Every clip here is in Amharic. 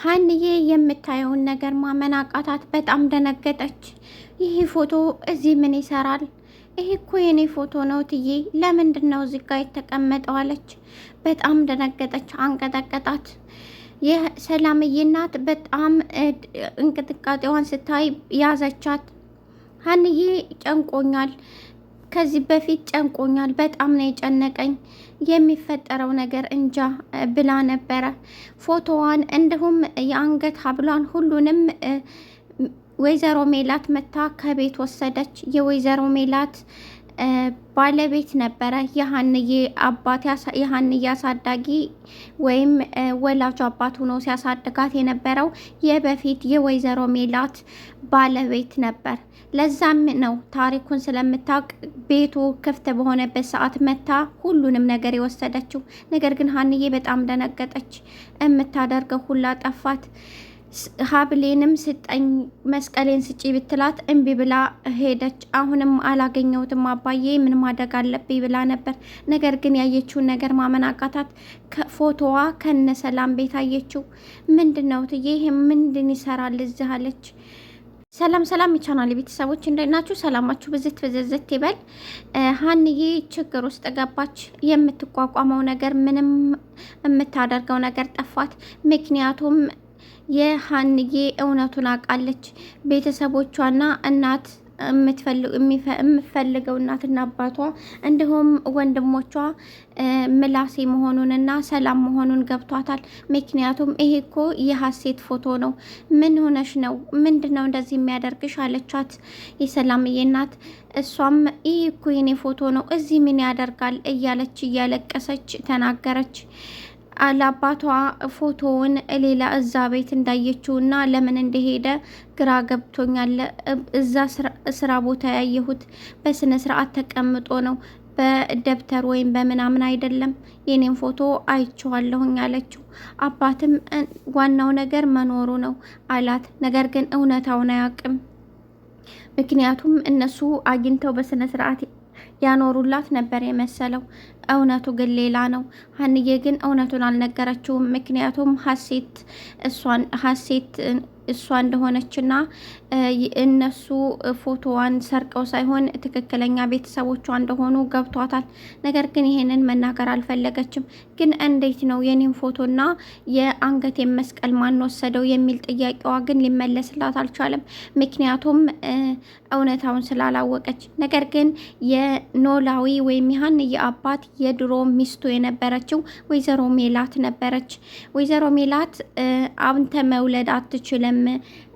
ሀንዬ የምታየውን ነገር ማመን አቃታት። በጣም ደነገጠች። ይህ ፎቶ እዚህ ምን ይሰራል? ይህ እኮ የኔ ፎቶ ነው ትዬ፣ ለምንድን ነው እዚህ ጋር የተቀመጠው? አለች። በጣም ደነገጠች፣ አንቀጠቀጣት። የሰላምዬ እናት በጣም እንቅጥቃጤዋን ስታይ ያዘቻት። ሀንዬ ጨንቆኛል፣ ከዚህ በፊት ጨንቆኛል፣ በጣም ነው የጨነቀኝ፣ የሚፈጠረው ነገር እንጃ ብላ ነበረ። ፎቶዋን እንዲሁም የአንገት ሀብሏን ሁሉንም ወይዘሮ ሜላት መታ ከቤት ወሰደች። የወይዘሮ ሜላት ባለቤት ነበረ የሀንዬ አባት፣ የሀንዬ አሳዳጊ ወይም ወላጅ አባት ሆኖ ሲያሳድጋት የነበረው የበፊት የወይዘሮ ሜላት ባለቤት ነበር። ለዛም ነው ታሪኩን ስለምታውቅ ቤቱ ክፍት በሆነበት ሰዓት መታ ሁሉንም ነገር የወሰደችው። ነገር ግን ሀንዬ በጣም ደነገጠች። የምታደርገው ሁላ ጠፋት። ሀብሌንም ስጠኝ፣ መስቀሌን ስጪ ብትላት እምቢ ብላ ሄደች። አሁንም አላገኘሁትም አባዬ፣ ምን ማድረግ አለብኝ ብላ ነበር። ነገር ግን ያየችውን ነገር ማመን አቃታት። ፎቶዋ ከነ ሰላም ቤት አየችው። ምንድን ነው ትዬ፣ ይሄ ምንድን ይሰራል እዚህ አለች። ሰላም ሰላም የቻናል ቤተሰቦች እንዴት ናችሁ? ሰላማችሁ ብዝት ብዝዝት ይበል። ሀንዬ ችግር ውስጥ ገባች። የምትቋቋመው ነገር ምንም የምታደርገው ነገር ጠፋት። ምክንያቱም የሀንዬ እውነቱን አውቃለች። ቤተሰቦቿና እናት የምትፈልገው እናትና አባቷ እንዲሁም ወንድሞቿ ምላሴ መሆኑንና ሰላም መሆኑን ገብቷታል። ምክንያቱም ይሄ እኮ የሀሴት ፎቶ ነው፣ ምን ሆነሽ ነው? ምንድን ነው እንደዚህ የሚያደርግሽ? አለቻት የሰላምዬ እናት። እሷም ይሄ እኮ የኔ ፎቶ ነው፣ እዚህ ምን ያደርጋል? እያለች እያለቀሰች ተናገረች። ለአባቷ ፎቶውን ሌላ እዛ ቤት እንዳየችውና ለምን እንደሄደ ግራ ገብቶኛል። እዛ ስራ ቦታ ያየሁት በስነ ስርዓት ተቀምጦ ነው፣ በደብተር ወይም በምናምን አይደለም። የኔን ፎቶ አይቼዋለሁኝ አለችው። አባትም ዋናው ነገር መኖሩ ነው አላት። ነገር ግን እውነታውን አያውቅም። ምክንያቱም እነሱ አግኝተው በስነ ስርዓት ያኖሩላት ነበር የመሰለው። እውነቱ ግን ሌላ ነው። ሀንዬ ግን እውነቱን አልነገረችውም። ምክንያቱም ሀሴት እሷ እንደሆነችና እነሱ ፎቶዋን ሰርቀው ሳይሆን ትክክለኛ ቤተሰቦቿ እንደሆኑ ገብቷታል። ነገር ግን ይሄንን መናገር አልፈለገችም። ግን እንዴት ነው የኔን ፎቶና የአንገቴን መስቀል ማን ወሰደው የሚል ጥያቄዋ ግን ሊመለስላት አልቻለም። ምክንያቱም እውነታውን ስላላወቀች። ነገር ግን የኖላዊ ወይም የሀንዬ አባት የድሮ ሚስቱ የነበረችው ወይዘሮ ሜላት ነበረች። ወይዘሮ ሜላት አንተ መውለድ አትችልም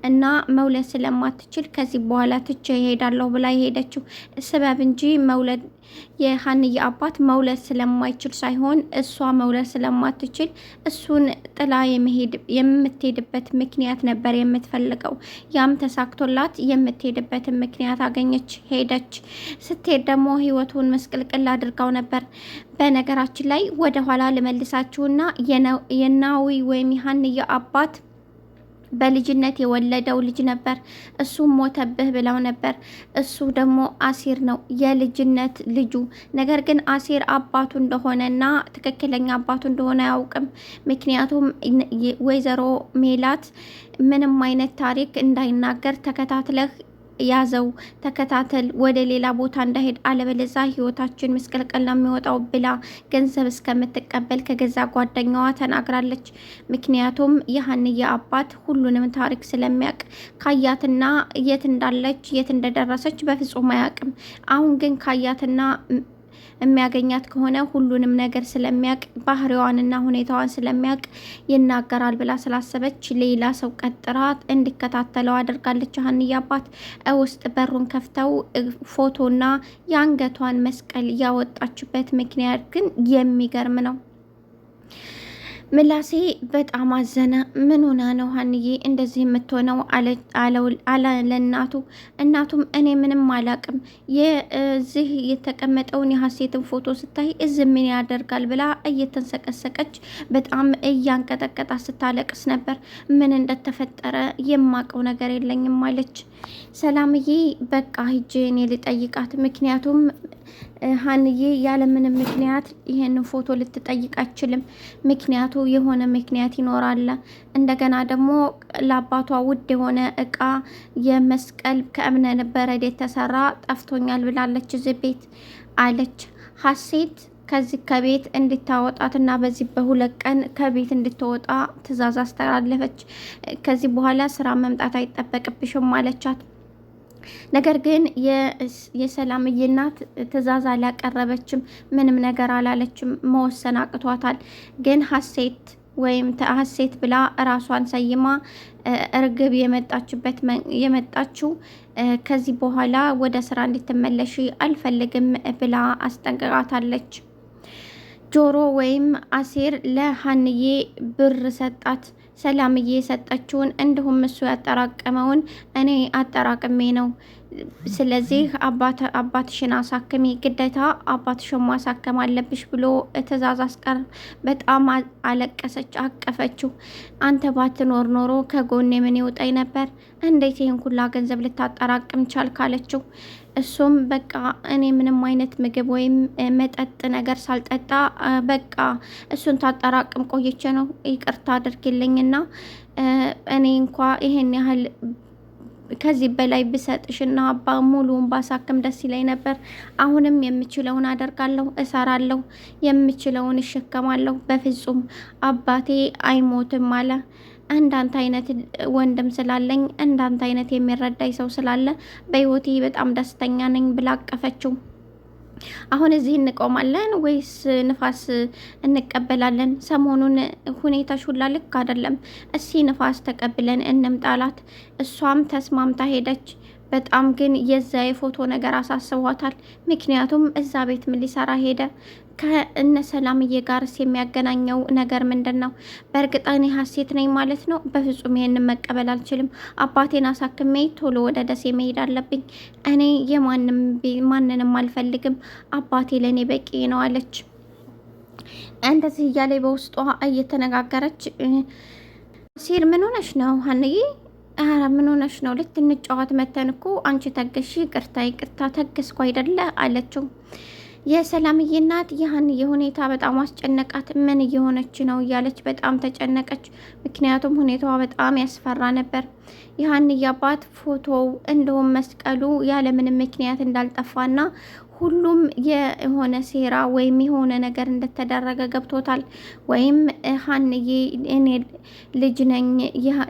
እና መውለድ ስለማትችል ከዚህ በኋላ ትቼ እሄዳለሁ ብላ የሄደችው ስበብ እንጂ መውለድ የሀንዬ አባት መውለድ ስለማይችል ሳይሆን እሷ መውለድ ስለማትችል እሱን ጥላ የምትሄድበት ምክንያት ነበር የምትፈልገው። ያም ተሳክቶላት የምትሄድበትን ምክንያት አገኘች፣ ሄደች። ስትሄድ ደግሞ ህይወቱን መስቅልቅል አድርጋው ነበር። በነገራችን ላይ ወደ ኋላ ልመልሳችሁና የናዊ ወይም የሀንዬ አባት በልጅነት የወለደው ልጅ ነበር። እሱ ሞተብህ ብለው ነበር። እሱ ደግሞ አሲር ነው የልጅነት ልጁ። ነገር ግን አሲር አባቱ እንደሆነና ትክክለኛ አባቱ እንደሆነ አያውቅም። ምክንያቱም ወይዘሮ ሜላት ምንም አይነት ታሪክ እንዳይናገር ተከታትለህ ያዘው፣ ተከታተል፣ ወደ ሌላ ቦታ እንዳሄድ፣ አለበለዛ ህይወታችን ምስቅልቅል ነው የሚወጣው ብላ ገንዘብ እስከምትቀበል ከገዛ ጓደኛዋ ተናግራለች። ምክንያቱም የሀንዬ አባት ሁሉንም ታሪክ ስለሚያውቅ ካያትና የት እንዳለች የት እንደደረሰች በፍጹም አያውቅም። አሁን ግን ካያትና የሚያገኛት ከሆነ ሁሉንም ነገር ስለሚያውቅ ባህሪዋንና ሁኔታዋን ስለሚያውቅ ይናገራል ብላ ስላሰበች ሌላ ሰው ቀጥራት እንዲከታተለው አድርጋለች። ሀንዬ አባት ውስጥ በሩን ከፍተው ፎቶና የአንገቷን መስቀል ያወጣችበት ምክንያት ግን የሚገርም ነው። ምላሴ በጣም አዘነ። ምን ሆና ነው ሀንዬ እንደዚህ የምትሆነው? አለ ለእናቱ። እናቱም እኔ ምንም አላቅም፣ የዚህ የተቀመጠውን የሀሴትን ፎቶ ስታይ እዚህ ምን ያደርጋል ብላ እየተንሰቀሰቀች በጣም እያንቀጠቀጣ ስታለቅስ ነበር። ምን እንደተፈጠረ የማቀው ነገር የለኝም አለች። ሰላምዬ በቃ ሂጄ እኔ ልጠይቃት፣ ምክንያቱም ሀንዬ ያለምንም ምክንያት ይሄንን ፎቶ ልትጠይቅ አትችልም። ምክንያቱ የሆነ ምክንያት ይኖራል። እንደገና ደግሞ ለአባቷ ውድ የሆነ እቃ የመስቀል ከእብነ በረድ የተሰራ ጠፍቶኛል ብላለች እዚህ ቤት አለች ሀሴት። ከዚህ ከቤት እንድታወጣትና በዚህ በሁለት ቀን ከቤት እንድትወጣ ትዕዛዝ አስተላለፈች። ከዚህ በኋላ ስራ መምጣት አይጠበቅብሽም አለቻት። ነገር ግን የሰላምዬ እናት ትዕዛዝ አላቀረበችም፣ ምንም ነገር አላለችም፣ መወሰን አቅቷታል። ግን ሀሴት ወይም ሀሴት ብላ ራሷን ሰይማ እርግብ የመጣችው ከዚህ በኋላ ወደ ስራ እንድትመለሽ አልፈልግም ብላ አስጠንቅቃታለች። ጆሮ ወይም አሴር ለሀንዬ ብር ሰጣት። ሰላምዬ የሰጠችውን እንዲሁም እሱ ያጠራቀመውን እኔ አጠራቅሜ ነው። ስለዚህ አባትሽን አሳክሚ፣ ግዴታ አባትሽን ማሳከም አለብሽ ብሎ ትዕዛዝ አስቀር። በጣም አለቀሰች፣ አቀፈችው። አንተ ባትኖር ኖሮ ከጎኔ ምን ይውጠኝ ነበር? እንዴት ይህን ሁላ ገንዘብ ልታጠራቅም ቻልክ? አለችው። እሱም በቃ እኔ ምንም አይነት ምግብ ወይም መጠጥ ነገር ሳልጠጣ በቃ እሱን ታጠራቅም ቆይቼ ነው። ይቅርታ አድርግልኝና እኔ እንኳ ይሄን ያህል ከዚህ በላይ ብሰጥሽና አባ ሙሉውን ባሳክም ደስ ይለኝ ነበር። አሁንም የምችለውን አደርጋለሁ፣ እሰራለሁ፣ የምችለውን እሸከማለሁ። በፍጹም አባቴ አይሞትም አለ። እንዳንተ አይነት ወንድም ስላለኝ፣ እንዳንተ አይነት የሚረዳኝ ሰው ስላለ በህይወቴ በጣም ደስተኛ ነኝ ብላ አቀፈችው። አሁን እዚህ እንቆማለን ወይስ ንፋስ እንቀበላለን? ሰሞኑን ሁኔታሽ ሁላ ልክ አይደለም። እስኪ ንፋስ ተቀብለን እንምጣላት። እሷም ተስማምታ ሄደች። በጣም ግን የዛ የፎቶ ነገር አሳስቧታል። ምክንያቱም እዛ ቤት ምን ሊሰራ ሄደ? ከእነ ሰላምዬ ጋርስ የሚያገናኘው ነገር ምንድን ነው? በእርግጥ እኔ ሀሴት ነኝ ማለት ነው? በፍጹም ይሄንን መቀበል አልችልም። አባቴን አሳክሜ ቶሎ ወደ ደሴ መሄድ አለብኝ። እኔ ማንንም አልፈልግም። አባቴ ለእኔ በቂ ነው አለች። እንደዚህ እያለ በውስጧ እየተነጋገረች ሲል ምን ሆነሽ ነው ሀንዬ? ኧረ ምን ሆነሽ ነው? ልትንጫወት መተን እኮ አንቺ ተገሽ። ይቅርታ ተገስኩ አይደለ አለችው። የሰላምዬ እናት የሀንዬ ሁኔታ በጣም አስጨነቃት። ምን እየሆነች ነው እያለች በጣም ተጨነቀች። ምክንያቱም ሁኔታዋ በጣም ያስፈራ ነበር። የሀንዬ አባት ፎቶው እንዲሁም መስቀሉ ያለምንም ምክንያት እንዳልጠፋና ሁሉም የሆነ ሴራ ወይም የሆነ ነገር እንደተደረገ ገብቶታል። ወይም ሀንዬ እኔ ልጅ ነኝ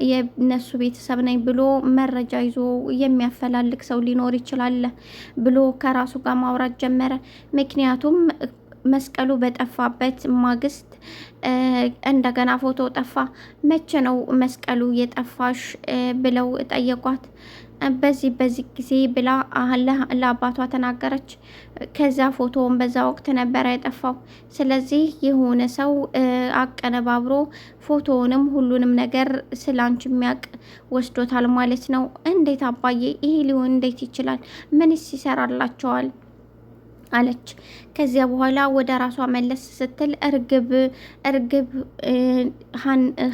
የነሱ ቤተሰብ ነኝ ብሎ መረጃ ይዞ የሚያፈላልግ ሰው ሊኖር ይችላል ብሎ ከራሱ ጋር ማውራት ጀመረ። ምክንያቱም መስቀሉ በጠፋበት ማግስት እንደገና ፎቶ ጠፋ። መቼ ነው መስቀሉ የጠፋሽ ብለው ጠየቋት። በዚህ ጊዜ ብላ ለአባቷ ተናገረች። ከዛ ፎቶውን በዛ ወቅት ነበረ የጠፋው። ስለዚህ የሆነ ሰው አቀነባብሮ ፎቶውንም ሁሉንም ነገር ስላንቺ የሚያውቅ ወስዶታል ማለት ነው። እንዴት አባዬ ይሄ ሊሆን እንዴት ይችላል? ምንስ ይሰራላቸዋል? አለች። ከዚያ በኋላ ወደ ራሷ መለስ ስትል እርግብ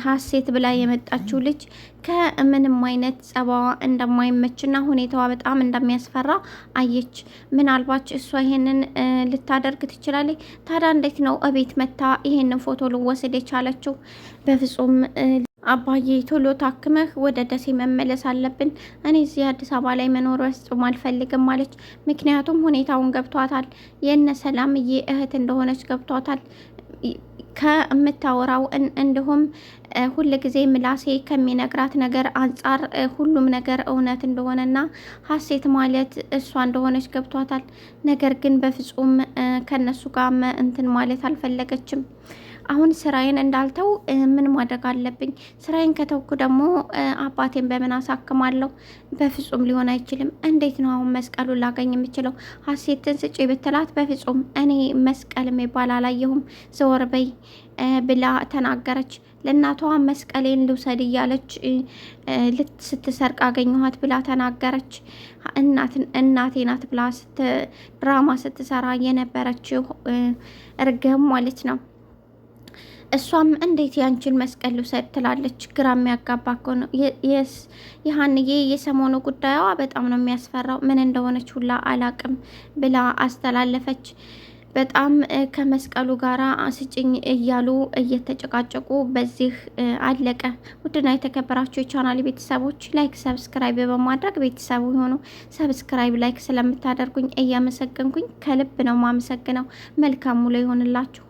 ሀሴት ብላ የመጣችው ልጅ ከምንም አይነት ጸባዋ እንደማይመችና ሁኔታዋ በጣም እንደሚያስፈራ አየች። ምናልባት እሷ ይሄንን ልታደርግ ትችላለች። ታዲያ እንዴት ነው እቤት መታ ይሄንን ፎቶ ልወስድ የቻለችው? በፍጹም አባዬ ቶሎ ታክመህ ወደ ደሴ መመለስ አለብን። እኔ እዚህ አዲስ አበባ ላይ መኖር ፍጹም አልፈልግም አለች። ምክንያቱም ሁኔታውን ገብቷታል። የእነ ሰላምዬ እህት እንደሆነች ገብቷታል። ከምታወራው እንዲሁም ሁል ጊዜ ምላሴ ከሚነግራት ነገር አንጻር ሁሉም ነገር እውነት እንደሆነና ሀሴት ማለት እሷ እንደሆነች ገብቷታል። ነገር ግን በፍጹም ከነሱ ጋር እንትን ማለት አልፈለገችም። አሁን ስራዬን እንዳልተው ምን ማድረግ አለብኝ? ስራዬን ከተውኩ ደግሞ አባቴን በምን አሳክማለሁ? በፍጹም ሊሆን አይችልም። እንዴት ነው አሁን መስቀሉን ላገኝ የምችለው? ሀሴትን ስጪ ብትላት በፍጹም እኔ መስቀል የሚባል አላየሁም፣ ዘወር በይ ብላ ተናገረች። ለእናቷ መስቀሌን ልውሰድ እያለች ስትሰርቅ አገኘኋት ብላ ተናገረች። እናቴ ናት ብላ ድራማ ስትሰራ የነበረችው እርግብ ማለት ነው። እሷም እንዴት ያንቺን መስቀል ልውሰድ ትላለች። ግራ የሚያጋባ እኮ ነው የሀንዬ የሰሞኑ ጉዳዩዋ በጣም ነው የሚያስፈራው። ምን እንደሆነች ሁላ አላቅም ብላ አስተላለፈች። በጣም ከመስቀሉ ጋራ ስጭኝ እያሉ እየተጨቃጨቁ በዚህ አለቀ። ውድና የተከበራችሁ የቻናል ቤተሰቦች ላይክ፣ ሰብስክራይብ በማድረግ ቤተሰቡ የሆኑ ሰብስክራይብ፣ ላይክ ስለምታደርጉኝ እያመሰገንኩኝ ከልብ ነው ማመሰግነው። መልካም ሙሉ ይሆንላችሁ።